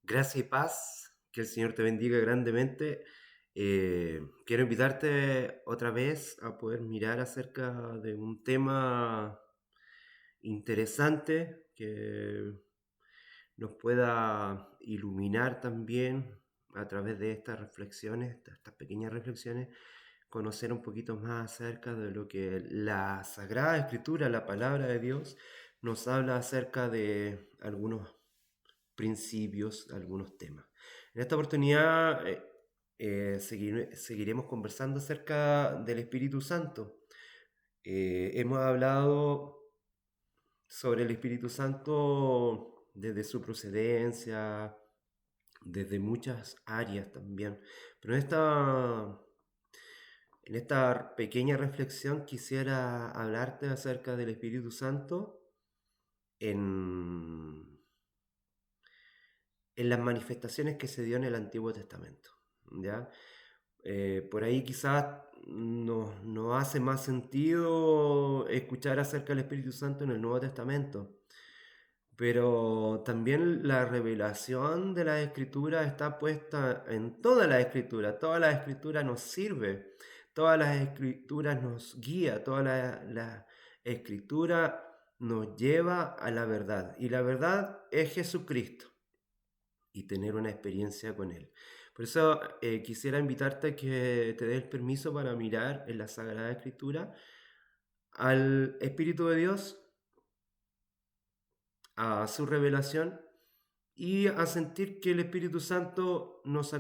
Gracia y paz, que el Señor te bendiga grandemente. Quiero invitarte otra vez a poder mirar acerca de un tema interesante que nos pueda iluminar también a través de estas reflexiones, de estas pequeñas reflexiones, conocer un poquito más acerca de lo que la Sagrada Escritura, la palabra de Dios, nos habla acerca de algunos principios, algunos temas. En esta oportunidad seguiremos conversando acerca del Espíritu Santo. Hemos hablado sobre el Espíritu Santo desde su procedencia, desde muchas áreas también, pero en esta pequeña reflexión quisiera hablarte acerca del Espíritu Santo en las manifestaciones que se dio en el Antiguo Testamento, ¿ya? Por ahí quizás no hace más sentido escuchar acerca del Espíritu Santo en el Nuevo Testamento, pero también la revelación de la Escritura está puesta en toda la Escritura nos sirve, todas las Escrituras nos guía, toda la Escritura nos lleva a la verdad, y la verdad es Jesucristo y tener una experiencia con Él. Por eso quisiera invitarte a que te des el permiso para mirar en la Sagrada Escritura al Espíritu de Dios, a su revelación y a sentir que el Espíritu Santo nos ha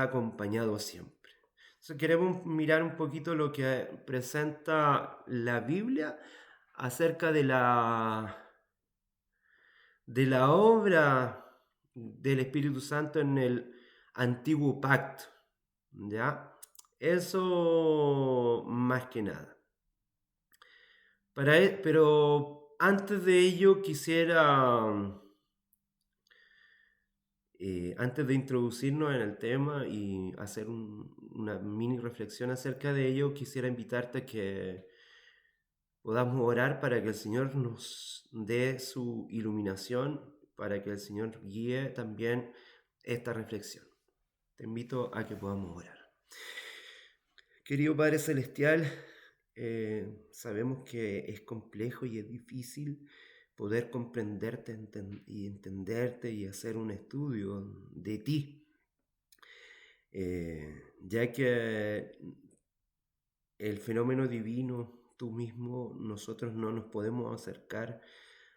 acompañado siempre. Entonces queremos mirar un poquito lo que presenta la Biblia acerca de la obra del Espíritu Santo en el antiguo pacto, ¿ya? Eso más que nada. Pero antes de ello antes de introducirnos en el tema y hacer una mini reflexión acerca de ello, quisiera invitarte a que podamos orar para que el Señor nos dé su iluminación, para que el Señor guíe también esta reflexión. Te invito a que podamos orar. Querido Padre Celestial, sabemos que es complejo y es difícil poder comprenderte y entenderte y hacer un estudio de ti, ya que el fenómeno divino, tú mismo, nosotros no nos podemos acercar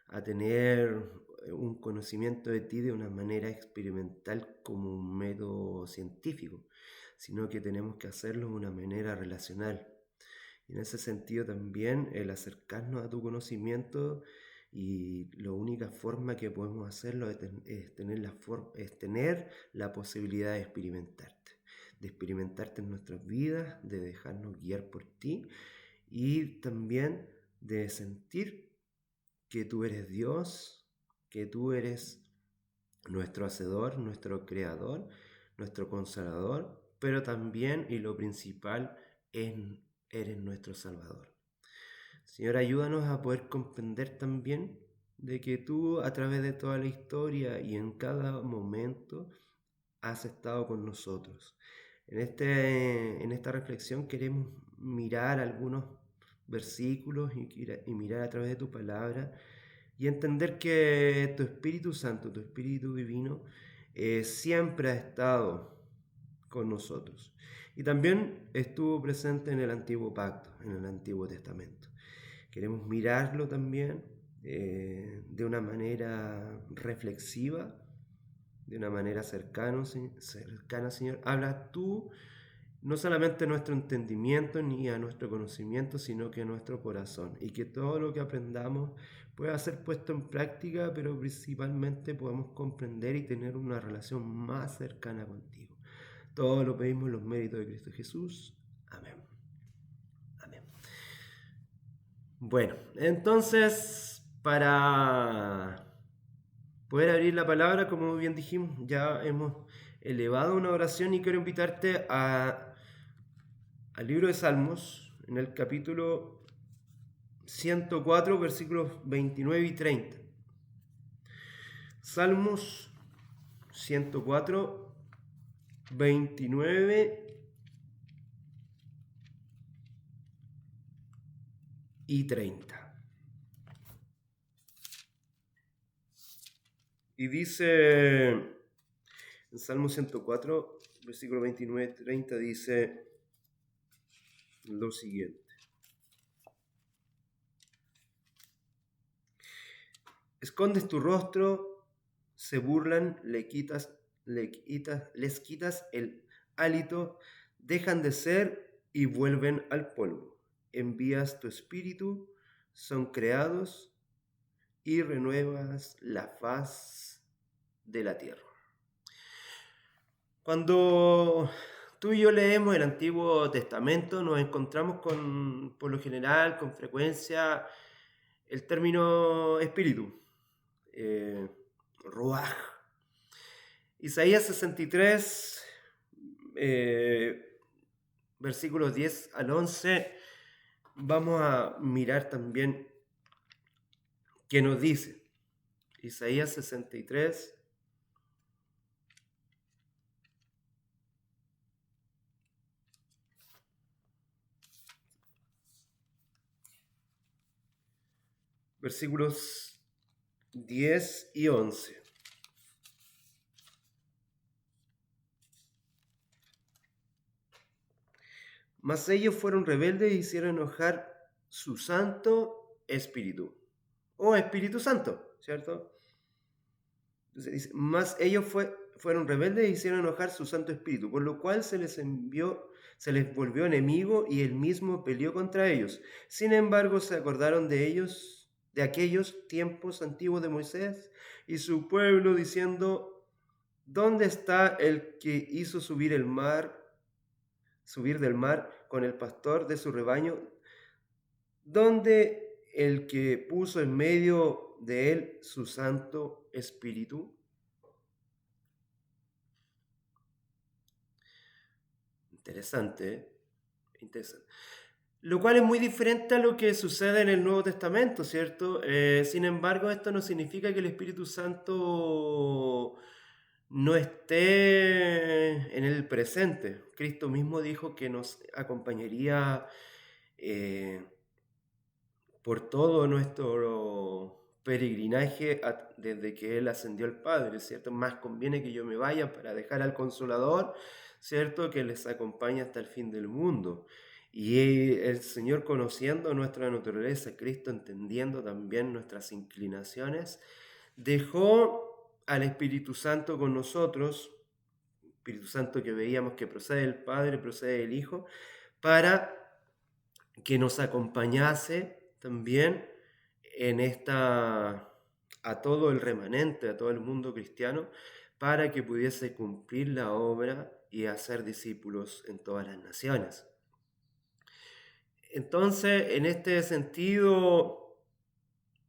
a tener un conocimiento de ti de una manera experimental como un método científico, sino que tenemos que hacerlo de una manera relacional. Y en ese sentido también el acercarnos a tu conocimiento y la única forma que podemos hacerlo es tener la posibilidad de experimentarte en nuestras vidas, de dejarnos guiar por ti y también de sentir que tú eres Dios, que tú eres nuestro hacedor, nuestro creador, nuestro consolador, pero también, y lo principal, eres nuestro Salvador. Señor, ayúdanos a poder comprender también de que tú a través de toda la historia y en cada momento has estado con nosotros. En esta reflexión queremos mirar algunos versículos y mirar a través de tu palabra y entender que tu Espíritu Santo, tu Espíritu Divino, siempre ha estado con nosotros. Y también estuvo presente en el Antiguo Pacto, en el Antiguo Testamento. Queremos mirarlo también de una manera reflexiva, de una manera cercana, Señor. Habla tú no solamente a nuestro entendimiento ni a nuestro conocimiento, sino que a nuestro corazón. Y que todo lo que aprendamos pueda ser puesto en práctica, pero principalmente podamos comprender y tener una relación más cercana contigo. Todo lo pedimos en los méritos de Cristo Jesús. Amén. Amén. Bueno, entonces, para poder abrir la palabra, como bien dijimos, ya hemos elevado una oración y quiero invitarte al libro de Salmos, en el capítulo 104, versículos 29 y 30. Salmos 104, 29 y 30. Y dice en Salmo 104, versículo 29 y 30, dice lo siguiente. Escondes tu rostro, se burlan, les quitas el hálito, dejan de ser y vuelven al polvo. Envías tu espíritu, son creados y renuevas la faz de la tierra. Cuando tú y yo leemos el Antiguo Testamento, nos encontramos por lo general, con frecuencia, el término espíritu. Ruaj. Isaías 63, versículos 10 al 11, vamos a mirar también qué nos dice. Isaías 63, versículos 10 y 11. Mas ellos fueron rebeldes e hicieron enojar su Santo Espíritu. O Espíritu Santo, ¿cierto? Entonces dice, mas ellos fueron rebeldes e hicieron enojar su Santo Espíritu, por lo cual se les volvió enemigo y él mismo peleó contra ellos. Sin embargo, se acordaron de ellos, de aquellos tiempos antiguos de Moisés y su pueblo, diciendo, ¿dónde está el que hizo subir del mar con el pastor de su rebaño? ¿Dónde el que puso en medio de él su Santo Espíritu? Interesante, ¿eh? Interesante. Lo cual es muy diferente a lo que sucede en el Nuevo Testamento, ¿cierto? Sin embargo, esto no significa que el Espíritu Santo no esté en el presente. Cristo mismo dijo que nos acompañaría por todo nuestro peregrinaje desde que Él ascendió al Padre, ¿cierto? Más conviene que yo me vaya para dejar al Consolador, ¿cierto? Que les acompañe hasta el fin del mundo. Y el Señor, conociendo nuestra naturaleza, Cristo entendiendo también nuestras inclinaciones, dejó al Espíritu Santo con nosotros, Espíritu Santo que veíamos que procede del Padre, procede del Hijo, para que nos acompañase también a todo el remanente, a todo el mundo cristiano, para que pudiese cumplir la obra y hacer discípulos en todas las naciones. Entonces, en este sentido,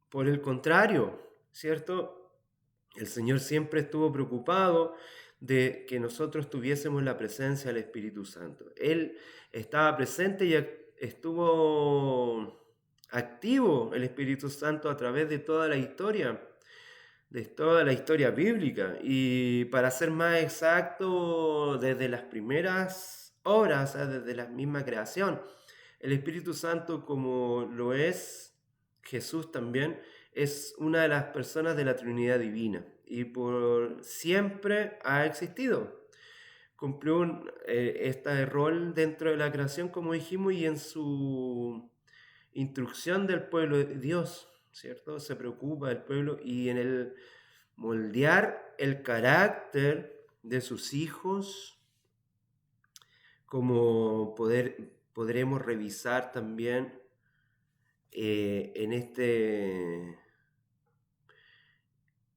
por el contrario, ¿cierto? El Señor siempre estuvo preocupado de que nosotros tuviésemos la presencia del Espíritu Santo. Él estaba presente y estuvo activo el Espíritu Santo a través de toda la historia bíblica. Y para ser más exacto, desde las primeras horas, o sea, desde la misma creación, el Espíritu Santo, como lo es Jesús también, es una de las personas de la Trinidad Divina y por siempre ha existido. Cumplió este rol dentro de la creación, como dijimos, y en su instrucción del pueblo de Dios, ¿cierto? Se preocupa del pueblo y en el moldear el carácter de sus hijos, como podremos revisar también en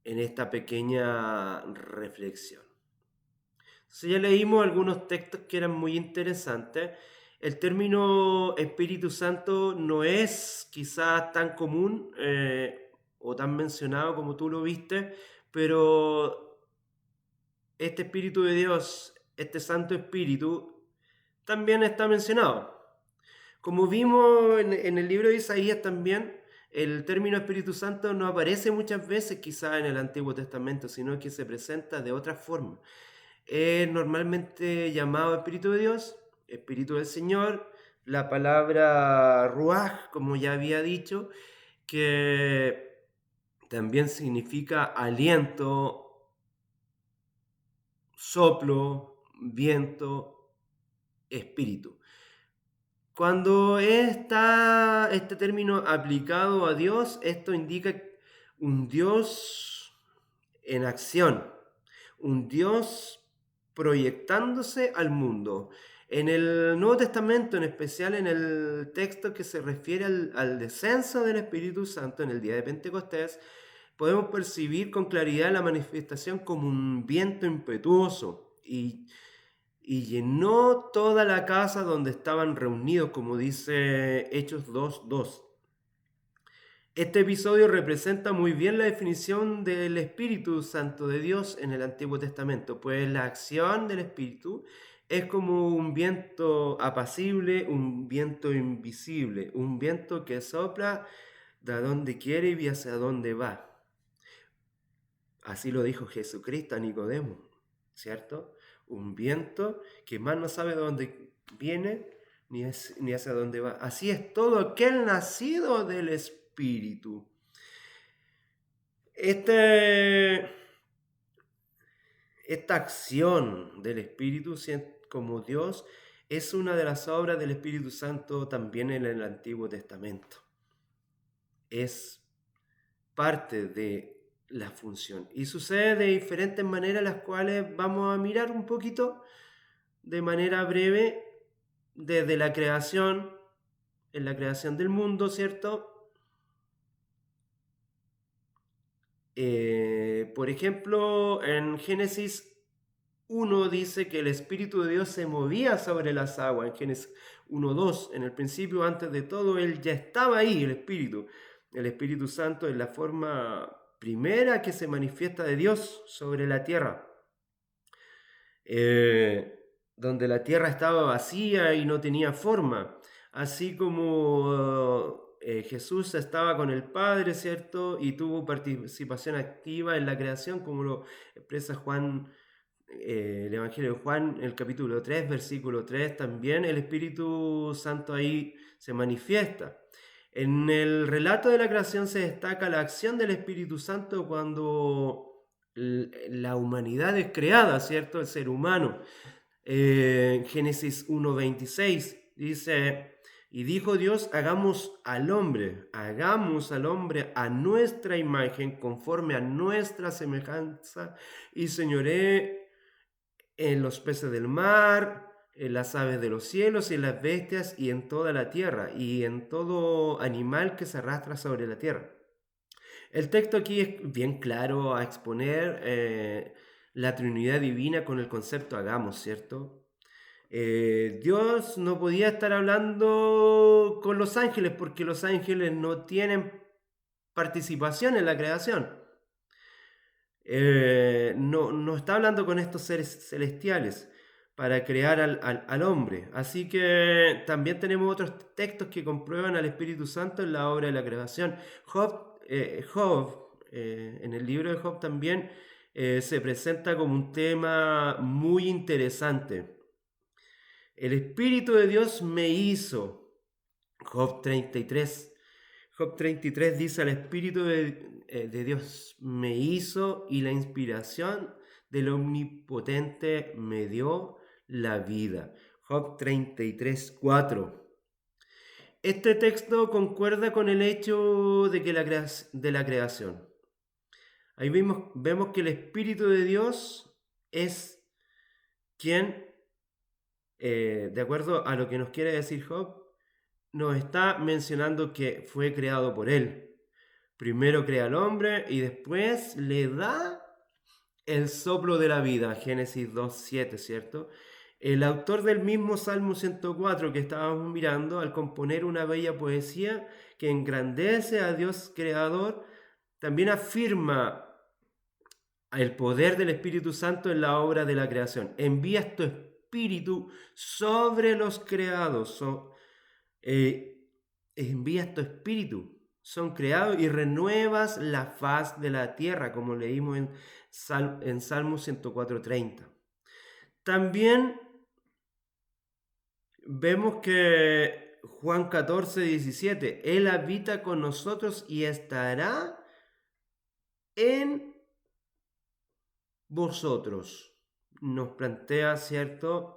esta pequeña reflexión. Entonces ya leímos algunos textos que eran muy interesantes. El término Espíritu Santo no es quizás tan común o tan mencionado como tú lo viste, pero este Espíritu de Dios, este Santo Espíritu, también está mencionado. Como vimos en el libro de Isaías también, el término Espíritu Santo no aparece muchas veces quizá en el Antiguo Testamento, sino que se presenta de otra forma. Es normalmente llamado Espíritu de Dios, Espíritu del Señor, la palabra Ruach, como ya había dicho, que también significa aliento, soplo, viento, espíritu. Cuando está este término aplicado a Dios, esto indica un Dios en acción, un Dios proyectándose al mundo. En el Nuevo Testamento, en especial en el texto que se refiere al descenso del Espíritu Santo en el día de Pentecostés, podemos percibir con claridad la manifestación como un viento impetuoso y llenó toda la casa donde estaban reunidos, como dice Hechos 2:2. Este episodio representa muy bien la definición del Espíritu Santo de Dios en el Antiguo Testamento, pues la acción del Espíritu es como un viento apacible, un viento invisible, un viento que sopla de donde quiere y hacia donde va. Así lo dijo Jesucristo a Nicodemo, ¿cierto? Un viento que más no sabe de dónde viene ni hacia dónde va. Así es todo aquel nacido del Espíritu. Esta acción del Espíritu como Dios es una de las obras del Espíritu Santo también en el Antiguo Testamento. Es parte de la función y sucede de diferentes maneras, las cuales vamos a mirar un poquito de manera breve desde la creación, en la creación del mundo, ¿cierto? Por ejemplo, en Génesis 1 dice que el Espíritu de Dios se movía sobre las aguas. En Génesis 1:2, en el principio, antes de todo, Él ya estaba ahí, el Espíritu. El Espíritu Santo es la forma primera que se manifiesta de Dios sobre la tierra. Donde la tierra estaba vacía y no tenía forma. Así como Jesús estaba con el Padre, ¿cierto? Y tuvo participación activa en la creación, como lo expresa Juan, el Evangelio de Juan, el capítulo 3, versículo 3, también el Espíritu Santo ahí se manifiesta. En el relato de la creación se destaca la acción del Espíritu Santo cuando la humanidad es creada, ¿cierto? El ser humano. Génesis 1:26 dice, y dijo Dios, hagamos al hombre a nuestra imagen, conforme a nuestra semejanza, y señoré en los peces del mar, en las aves de los cielos y en las bestias y en toda la tierra y en todo animal que se arrastra sobre la tierra. El texto aquí es bien claro a exponer la Trinidad divina con el concepto hagamos, ¿cierto? Dios no podía estar hablando con los ángeles porque los ángeles no tienen participación en la creación. No está hablando con estos seres celestiales para crear al hombre. Así que también tenemos otros textos que comprueban al Espíritu Santo en la obra de la creación. Job, en el libro de Job también se presenta como un tema muy interesante. El Espíritu de Dios me hizo. Job 33. Job 33 dice, el Espíritu de Dios me hizo y la inspiración del Omnipotente me dio la vida. Job 33:4. Este texto concuerda con el hecho de la creación. Ahí vemos que el Espíritu de Dios es quien, de acuerdo a lo que nos quiere decir Job, nos está mencionando que fue creado por él. Primero crea al hombre y después le da el soplo de la vida, Génesis 2:7, ¿cierto? El autor del mismo Salmo 104 que estábamos mirando, al componer una bella poesía que engrandece a Dios creador, también afirma el poder del Espíritu Santo en la obra de la creación. Envías tu Espíritu sobre los creados. Envías tu Espíritu. son creados y renuevas la faz de la tierra, como leímos en Salmo 104:30. También vemos que Juan 14:17, Él habita con nosotros y estará en vosotros. Nos plantea, ¿cierto?,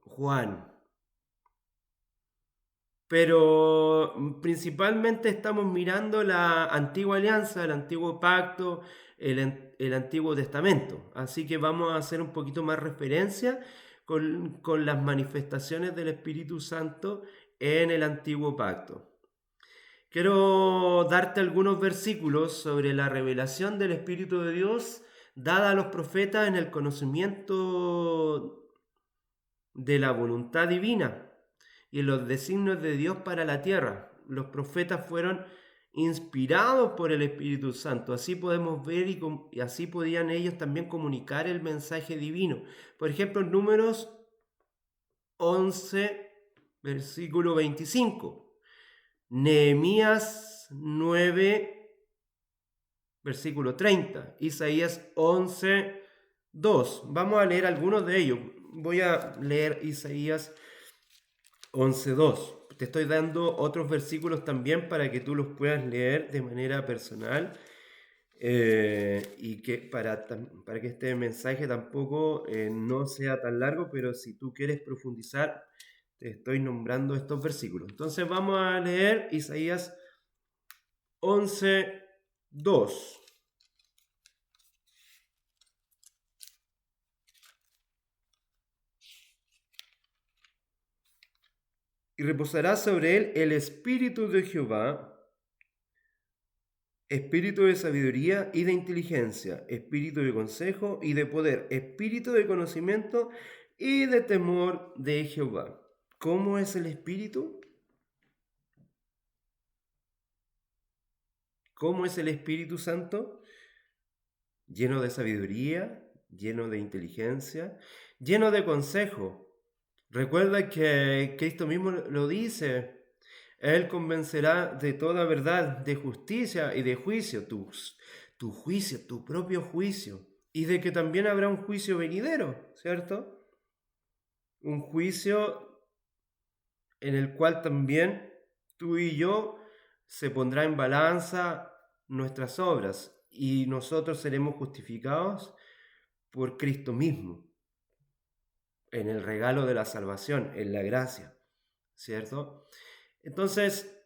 Juan. Pero principalmente estamos mirando la antigua alianza, el antiguo pacto, el Antiguo Testamento. Así que vamos a hacer un poquito más referencia con las manifestaciones del Espíritu Santo en el antiguo pacto. Quiero darte algunos versículos sobre la revelación del Espíritu de Dios dada a los profetas en el conocimiento de la voluntad divina y en los designios de Dios para la tierra. Los profetas fueron inspirados por el Espíritu Santo. Así podemos ver y así podían ellos también comunicar el mensaje divino. Por ejemplo, en Números 11, versículo 25. Nehemías 9, versículo 30. Isaías 11, 2. Vamos a leer algunos de ellos. Voy a leer Isaías 11:2. Te estoy dando otros versículos también para que tú los puedas leer de manera personal y que para que este mensaje tampoco no sea tan largo, pero si tú quieres profundizar, te estoy nombrando estos versículos. Entonces vamos a leer Isaías 11:2. Y reposará sobre él el espíritu de Jehová, espíritu de sabiduría y de inteligencia, espíritu de consejo y de poder, espíritu de conocimiento y de temor de Jehová. ¿Cómo es el espíritu? ¿Cómo es el Espíritu Santo? Lleno de sabiduría, lleno de inteligencia, lleno de consejo. Recuerda que Cristo mismo lo dice. Él convencerá de toda verdad, de justicia y de juicio, tu juicio, tu propio juicio. Y de que también habrá un juicio venidero, ¿cierto? Un juicio en el cual también tú y yo se pondrá en balanza nuestras obras y nosotros seremos justificados por Cristo mismo, en el regalo de la salvación, en la gracia, ¿cierto? Entonces,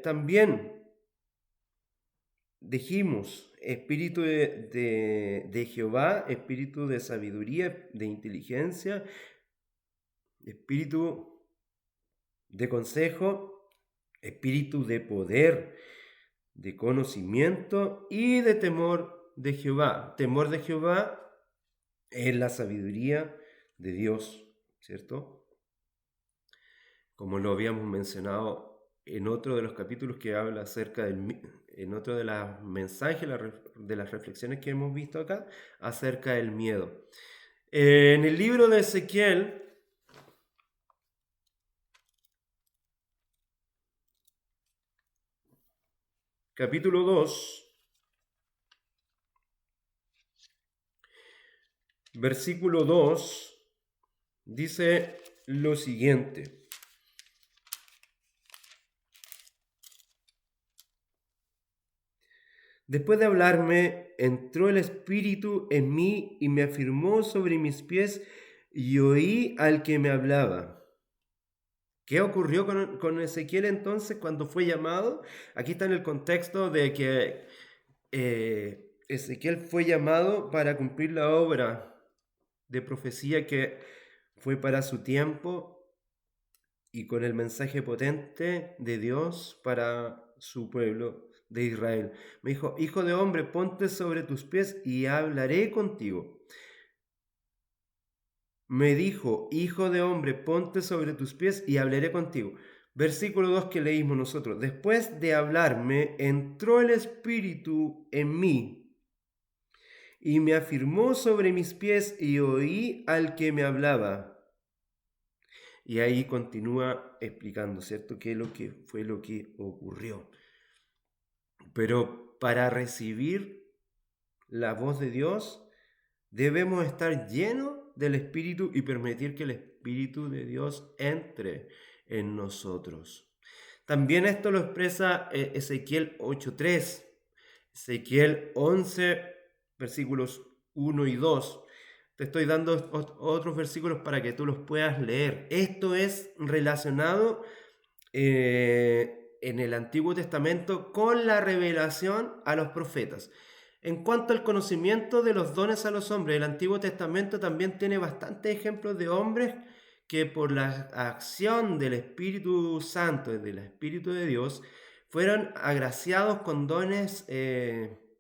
también dijimos, espíritu de Jehová, espíritu de sabiduría, de inteligencia, espíritu de consejo, espíritu de poder, de conocimiento y de temor de Jehová. Temor de Jehová es la sabiduría de Dios, ¿cierto? Como lo habíamos mencionado en otro de los capítulos que habla acerca en otro de los mensajes, de las reflexiones que hemos visto acá, acerca del miedo. En el libro de Ezequiel, capítulo 2, versículo 2, dice lo siguiente. Después de hablarme, entró el Espíritu en mí y me afirmó sobre mis pies y oí al que me hablaba. ¿Qué ocurrió con Ezequiel entonces cuando fue llamado? Aquí está en el contexto de que Ezequiel fue llamado para cumplir la obra de profecía que fue para su tiempo y con el mensaje potente de Dios para su pueblo de Israel. Me dijo, hijo de hombre, ponte sobre tus pies y hablaré contigo. Me dijo, hijo de hombre, ponte sobre tus pies y hablaré contigo. Versículo 2 que leímos nosotros. Después de hablarme, entró el Espíritu en mí y me afirmó sobre mis pies y oí al que me hablaba. Y ahí continúa explicando, ¿cierto?, qué es lo que fue lo que ocurrió. Pero para recibir la voz de Dios, debemos estar llenos del Espíritu y permitir que el Espíritu de Dios entre en nosotros. También esto lo expresa Ezequiel 8:3, Ezequiel 11, versículos 1 y 2. Te estoy dando otros versículos para que tú los puedas leer. Esto es relacionado en el Antiguo Testamento con la revelación a los profetas. En cuanto al conocimiento de los dones a los hombres, el Antiguo Testamento también tiene bastantes ejemplos de hombres que por la acción del Espíritu Santo, del Espíritu de Dios, fueron agraciados con dones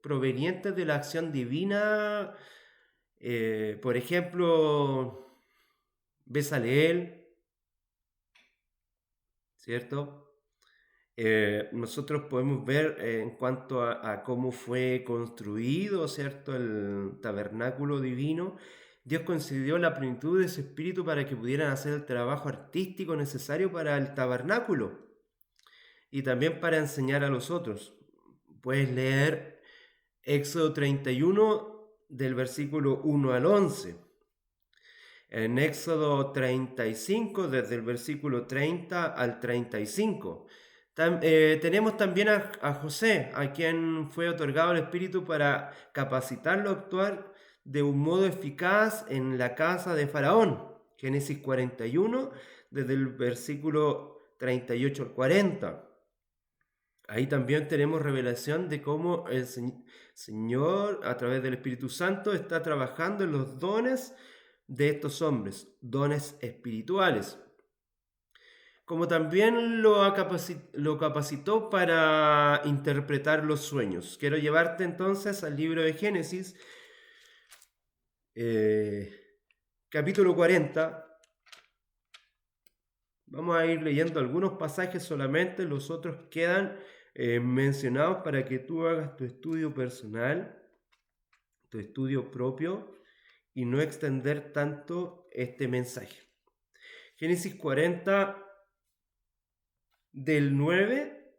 provenientes de la acción divina. Por ejemplo, Bezaleel, ¿cierto? Nosotros podemos ver en cuanto a cómo fue construido, ¿cierto?, el tabernáculo divino. Dios concedió la plenitud de su espíritu para que pudieran hacer el trabajo artístico necesario para el tabernáculo y también para enseñar a los otros. Puedes leer Éxodo 31 del versículo 1 al 11. En Éxodo 35 desde el versículo 30 al 35. Tenemos también a José, a quien fue otorgado el Espíritu para capacitarlo a actuar de un modo eficaz en la casa de Faraón. Génesis 41, desde el versículo 38 al 40. Ahí también tenemos revelación de cómo el Señor, a través del Espíritu Santo, está trabajando en los dones de estos hombres, dones espirituales. Como también lo capacitó para interpretar los sueños. Quiero llevarte entonces al libro de Génesis, capítulo 40. Vamos a ir leyendo algunos pasajes solamente, los otros quedan mencionados para que tú hagas tu estudio personal, tu estudio propio y no extender tanto este mensaje. Génesis 40, del 9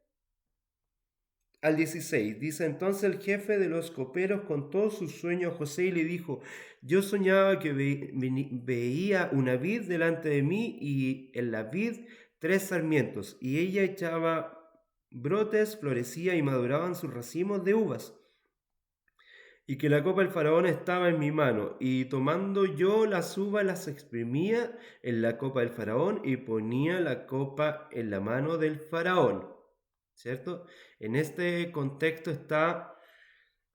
al 16. Dice: entonces el jefe de los coperos contó su sueño a José y le dijo: yo soñaba que veía una vid delante de mí y en la vid 3 sarmientos, y ella echaba brotes, florecía y maduraban sus racimos de uvas, y que la copa del faraón estaba en mi mano, y tomando yo las uvas las exprimía en la copa del faraón y ponía la copa en la mano del faraón. ¿Cierto? En este contexto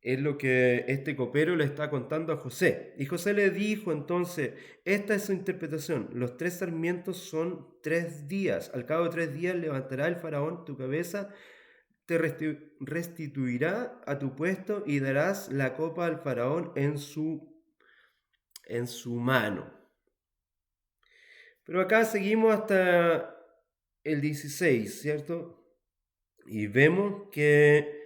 es lo que este copero le está contando a José. Y José le dijo entonces: esta es su interpretación. Los 3 sarmientos son 3 días. Al cabo de 3 días levantará el faraón tu cabeza, te restituirá a tu puesto y darás la copa al faraón en su mano. Pero acá seguimos hasta el 16, ¿cierto? Y vemos que,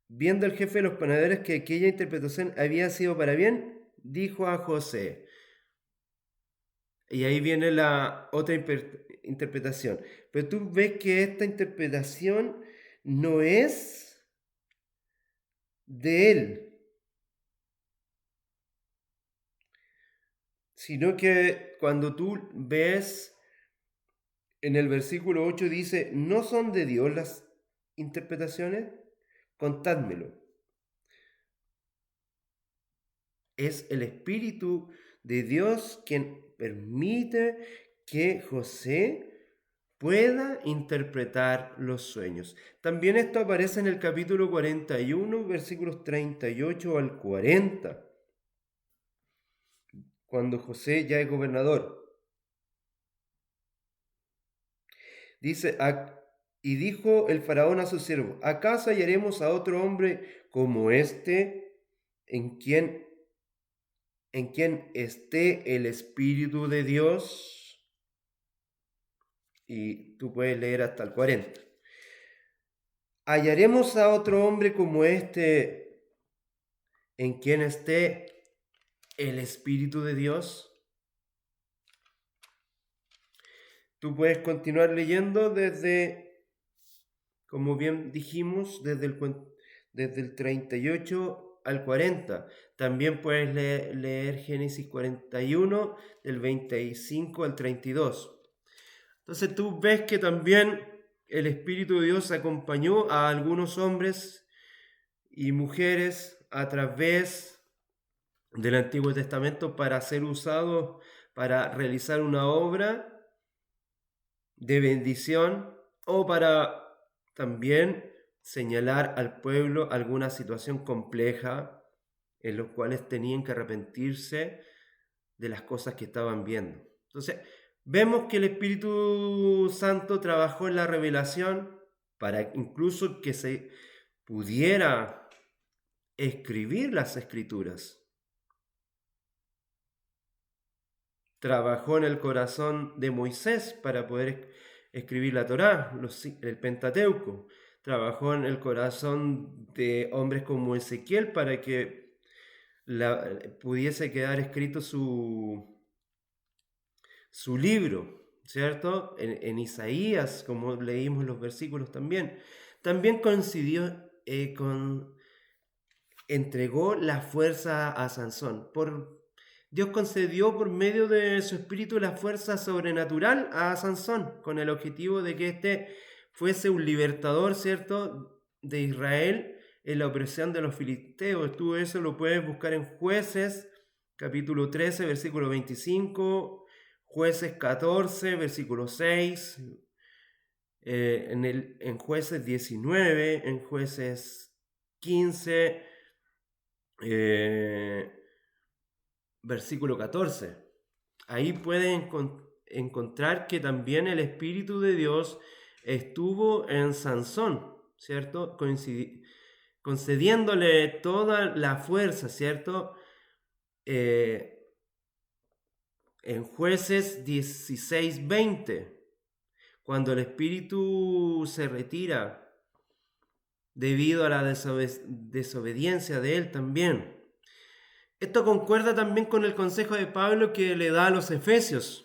viendo el jefe de los panaderos que aquella interpretación había sido para bien, dijo a José. Y ahí viene la otra interpretación. Pero tú ves que esta interpretación no es de él, sino que cuando tú ves en el versículo 8 dice: ¿no son de Dios las interpretaciones? Contádmelo. Es el Espíritu de Dios quien permite que José pueda interpretar los sueños. También esto aparece en el capítulo 41, versículos 38 al 40, cuando José ya es gobernador. Dice: y dijo el faraón a su siervo: ¿acaso hallaremos a otro hombre como este en quien esté el Espíritu de Dios? Y tú puedes leer hasta el 40. ¿Hallaremos a otro hombre como este en quien esté el Espíritu de Dios? Tú puedes continuar leyendo desde, como bien dijimos, desde el 38 al 40. También puedes leer Génesis 41, del 25 al 32. Entonces tú ves que también el Espíritu de Dios acompañó a algunos hombres y mujeres a través del Antiguo Testamento para ser usados para realizar una obra de bendición o para también señalar al pueblo alguna situación compleja en los cuales tenían que arrepentirse de las cosas que estaban viendo. Entonces, vemos que el Espíritu Santo trabajó en la revelación para incluso que se pudiera escribir las escrituras. Trabajó en el corazón de Moisés para poder escribir la Torá, el Pentateuco. Trabajó en el corazón de hombres como Ezequiel para que pudiese quedar escrito su libro, ¿cierto? En Isaías, como leímos los versículos también. También coincidió entregó la fuerza a Sansón. Dios concedió por medio de su espíritu la fuerza sobrenatural a Sansón, con el objetivo de que éste fuese un libertador, ¿cierto?, de Israel en la opresión de los filisteos. Tú eso lo puedes buscar en Jueces, capítulo 13, versículo 25, Jueces 14, versículo 6, en Jueces 19, en Jueces 15, versículo 14. Ahí pueden encontrar que también el Espíritu de Dios estuvo en Sansón, ¿cierto? Concediéndole toda la fuerza, ¿cierto? En Jueces 16:20, cuando el Espíritu se retira debido a la desobediencia de él también. Esto concuerda también con el consejo de Pablo que le da a los Efesios.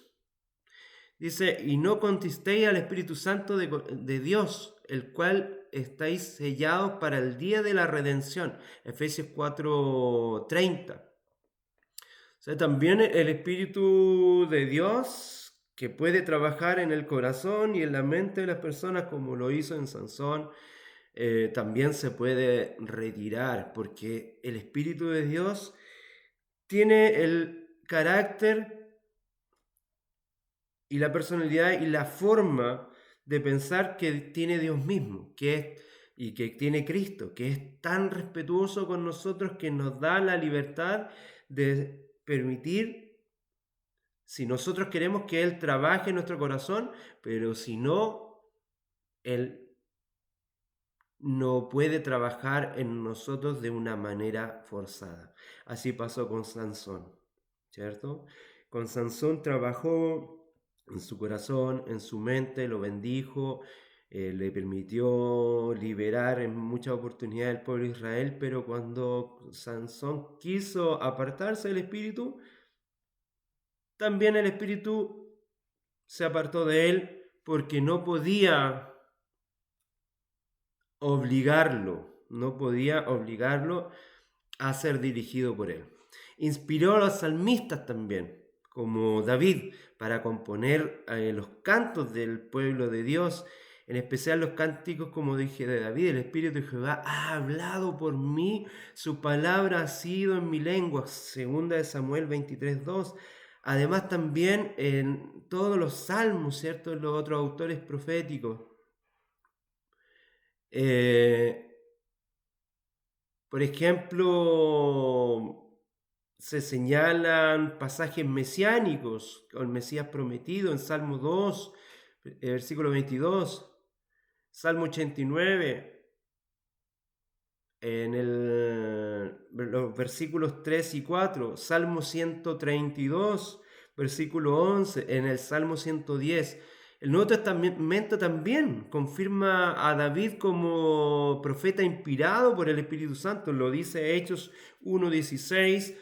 Dice, y no contristéis al Espíritu Santo de Dios, el cual estáis sellados para el día de la redención. Efesios 4:30. O sea, también el Espíritu de Dios que puede trabajar en el corazón y en la mente de las personas como lo hizo en Sansón, también se puede retirar porque el Espíritu de Dios tiene el carácter y la personalidad y la forma de pensar que tiene Dios mismo, y que tiene Cristo, que es tan respetuoso con nosotros que nos da la libertad de permitir, si nosotros queremos que Él trabaje en nuestro corazón, pero si no, Él no puede trabajar en nosotros de una manera forzada. Así pasó con Sansón, ¿cierto? Con Sansón trabajó en su corazón, en su mente, lo bendijo, le permitió liberar en muchas oportunidades al pueblo de Israel, pero cuando Sansón quiso apartarse del Espíritu, también el Espíritu se apartó de él porque no podía obligarlo a ser dirigido por él. Inspiró a los salmistas también, como David, para componer los cantos del pueblo de Dios, en especial los cánticos, como dije, de David. El Espíritu de Jehová ha hablado por mí, su palabra ha sido en mi lengua, segunda de Samuel 23:2. Además también en todos los salmos, ¿cierto? Los otros autores proféticos. Por ejemplo, se señalan pasajes mesiánicos, con el Mesías prometido en Salmo 2, versículo 22, Salmo 89, en los versículos 3 y 4, Salmo 132, versículo 11, en el Salmo 110. El Nuevo Testamento también confirma a David como profeta inspirado por el Espíritu Santo. Lo dice Hechos 1:16,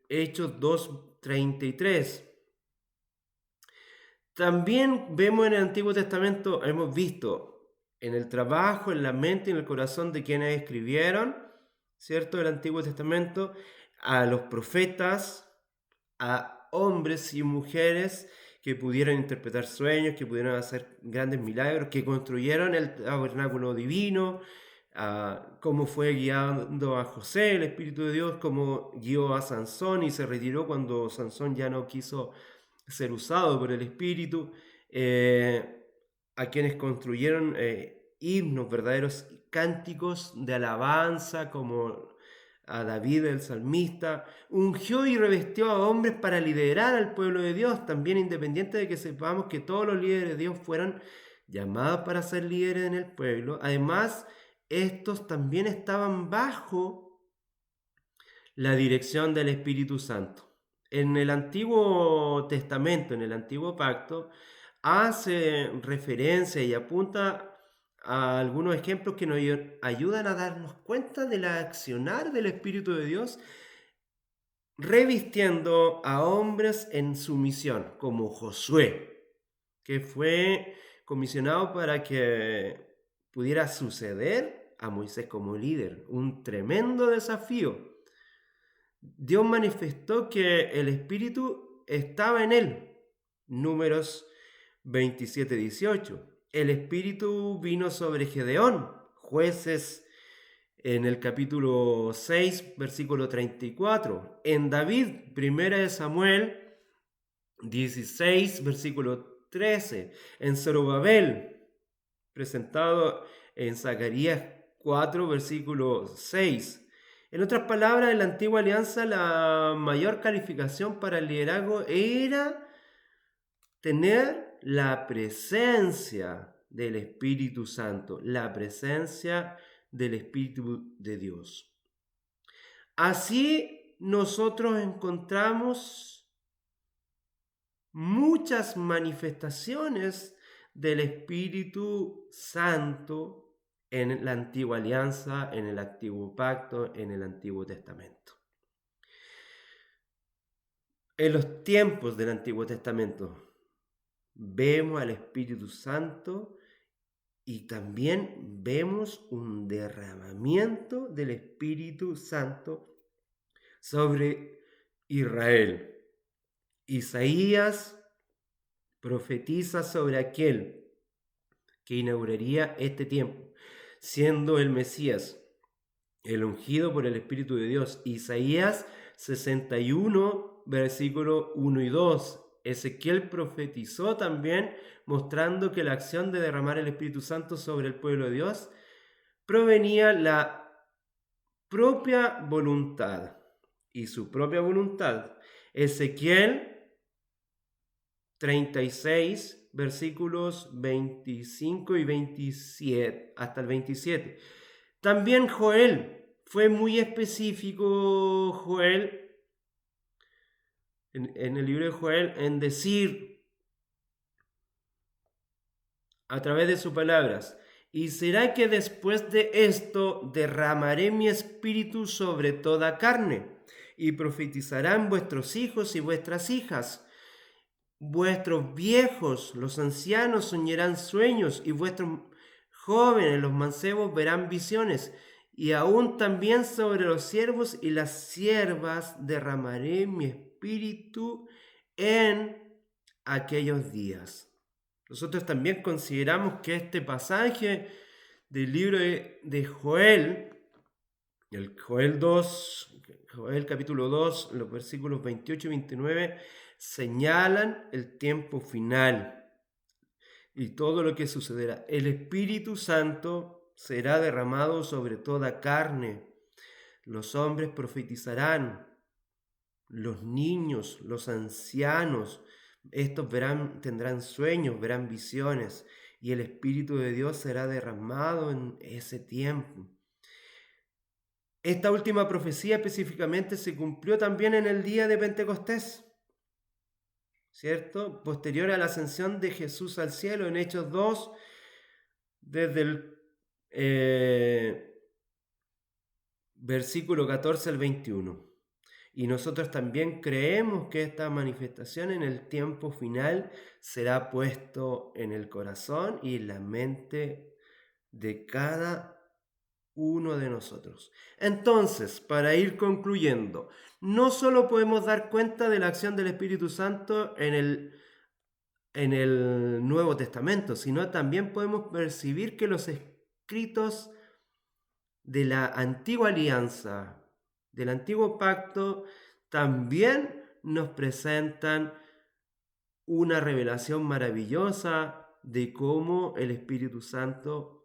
Hechos 2:33. También vemos en el Antiguo Testamento, hemos visto en el trabajo, en la mente y en el corazón de quienes escribieron, ¿cierto?, el Antiguo Testamento, a los profetas, a hombres y mujeres que pudieron interpretar sueños, que pudieron hacer grandes milagros, que construyeron el tabernáculo divino, cómo fue guiando a José, el Espíritu de Dios, cómo guió a Sansón y se retiró cuando Sansón ya no quiso ser usado por el Espíritu, a quienes construyeron himnos, verdaderos cánticos de alabanza, como a David el salmista, ungió y revestió a hombres para liderar al pueblo de Dios, también independiente de que sepamos que todos los líderes de Dios fueron llamados para ser líderes en el pueblo. Además, estos también estaban bajo la dirección del Espíritu Santo. En el Antiguo Testamento, en el Antiguo Pacto, hace referencia y apunta a algunos ejemplos que nos ayudan a darnos cuenta del accionar del Espíritu de Dios, revistiendo a hombres en su misión, como Josué, que fue comisionado para que pudiera suceder a Moisés como líder. Un tremendo desafío. Dios manifestó que el Espíritu estaba en él. Números 27:18. El Espíritu vino sobre Gedeón. Jueces en el capítulo 6, versículo 34. En David, primera de Samuel 16, versículo 13. En Zorobabel, presentado en Zacarías 4, versículo 6. En otras palabras, en la antigua alianza la mayor calificación para el liderazgo era tener la presencia del Espíritu Santo, la presencia del Espíritu de Dios. Así nosotros encontramos muchas manifestaciones del Espíritu Santo en la antigua alianza, en el antiguo pacto, en el Antiguo Testamento. En los tiempos del Antiguo Testamento vemos al Espíritu Santo y también vemos un derramamiento del Espíritu Santo sobre Israel. Isaías profetiza sobre aquel que inauguraría este tiempo, siendo el Mesías, el ungido por el Espíritu de Dios. Isaías 61, versículo 1 y 2. Ezequiel profetizó también, mostrando que la acción de derramar el Espíritu Santo sobre el pueblo de Dios provenía la propia voluntad y su propia voluntad. Ezequiel 36, versículos 25 y 27, hasta el 27. También Joel, fue muy específico Joel, en el libro de Joel, en decir a través de sus palabras: y será que después de esto derramaré mi espíritu sobre toda carne, y profetizarán vuestros hijos y vuestras hijas. Vuestros viejos, los ancianos, soñarán sueños, y vuestros jóvenes, los mancebos, verán visiones. Y aún también sobre los siervos y las siervas derramaré mi espíritu en aquellos días. Nosotros también consideramos que este pasaje del libro de Joel, el Joel 2, Joel capítulo 2, los versículos 28 y 29, señalan el tiempo final y todo lo que sucederá. El Espíritu Santo será derramado sobre toda carne. Los hombres profetizarán, los niños, los ancianos, estos tendrán sueños, verán visiones, y el Espíritu de Dios será derramado en ese tiempo. Esta última profecía específicamente se cumplió también en el día de Pentecostés, ¿cierto? Posterior a la ascensión de Jesús al cielo, en Hechos 2, desde el versículo 14 al 21. Y nosotros también creemos que esta manifestación en el tiempo final será puesto en el corazón y en la mente de cada uno de nosotros. Entonces, para ir concluyendo, no solo podemos dar cuenta de la acción del Espíritu Santo en el Nuevo Testamento, sino también podemos percibir que los escritos de la antigua alianza, del antiguo pacto, también nos presentan una revelación maravillosa de cómo el Espíritu Santo